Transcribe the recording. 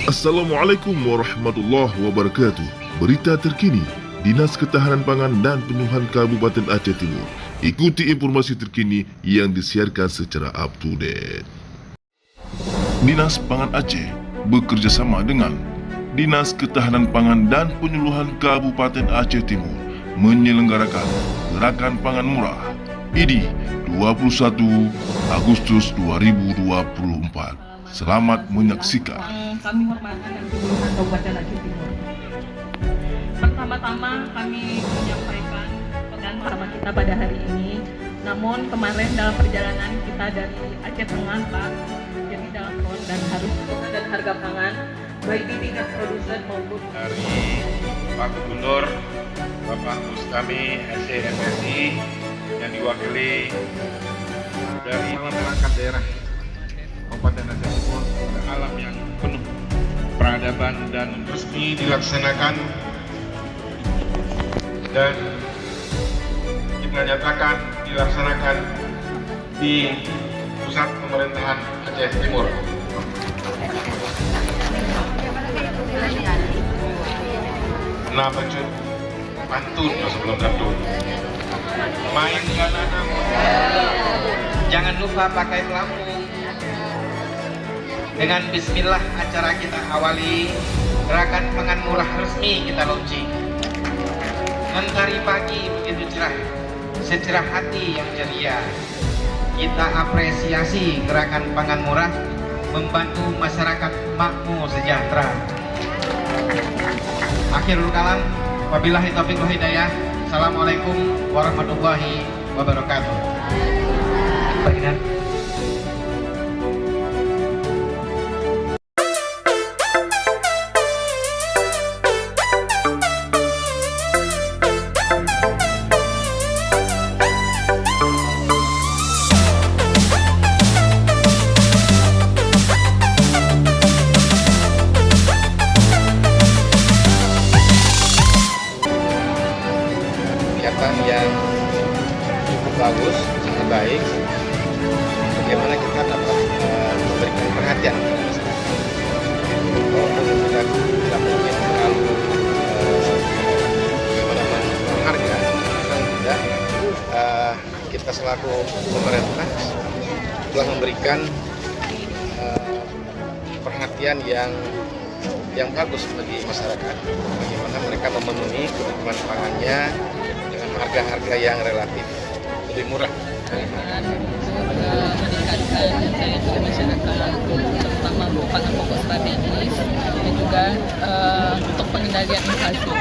Assalamualaikum warahmatullahi wabarakatuh. Berita terkini, Dinas Ketahanan Pangan dan Penyuluhan Kabupaten Aceh Timur. Ikuti informasi terkini yang disiarkan secara up to date. Dinas Pangan Aceh bekerjasama dengan Dinas Ketahanan Pangan dan Penyuluhan Kabupaten Aceh Timur menyelenggarakan Gerakan Pangan Murah IDI 21 Agustus 2024. Selamat menyaksikan. Kami hormati dan Penyuluhan Kabupaten Aceh Timur. Pertama-tama kami menyampaikan pekan pertama kita pada hari ini. Namun kemarin dalam perjalanan kita dari Aceh Tengah, Pak, jadi dalam front dan harus dan harga pangan baik di tingkat produsen maupun dari Pak Gubernur Bapak Bustami SCMSI yang diwakili dari perangkat daerah Kabupaten Aceh Timur, alam yang penuh peradaban dan resmi dilaksanakan dan kita nyatakan dilaksanakan di pusat pemerintahan Aceh Timur. Nah, baju pantun sebelum pantun. Main ganana, jangan lupa pakai pelampung. Dengan bismillah acara kita awali, gerakan pangan murah resmi kita launching. Mentari pagi begitu cerah, secerah hati yang ceria. Kita apresiasi gerakan pangan murah membantu masyarakat makmur sejahtera. Akhirul kalam, wabillahi taufiq wal hidayah. Assalamualaikum warahmatullahi wabarakatuh. Baiklah. Yang cukup bagus, sangat baik. Bagaimana kita dapat memberikan perhatian kepada masyarakat. Walaupun kita tidak mungkin terlalu harga, namun tidak kita selaku pemerintah telah memberikan perhatian yang bagus bagi masyarakat. Bagaimana mereka memenuhi kebutuhan pangannya dengan harga-harga yang relatif lebih murah. meningkatkan daya beli masyarakat, terutama pangan pokok strategis dan juga untuk pengendalian inflasi.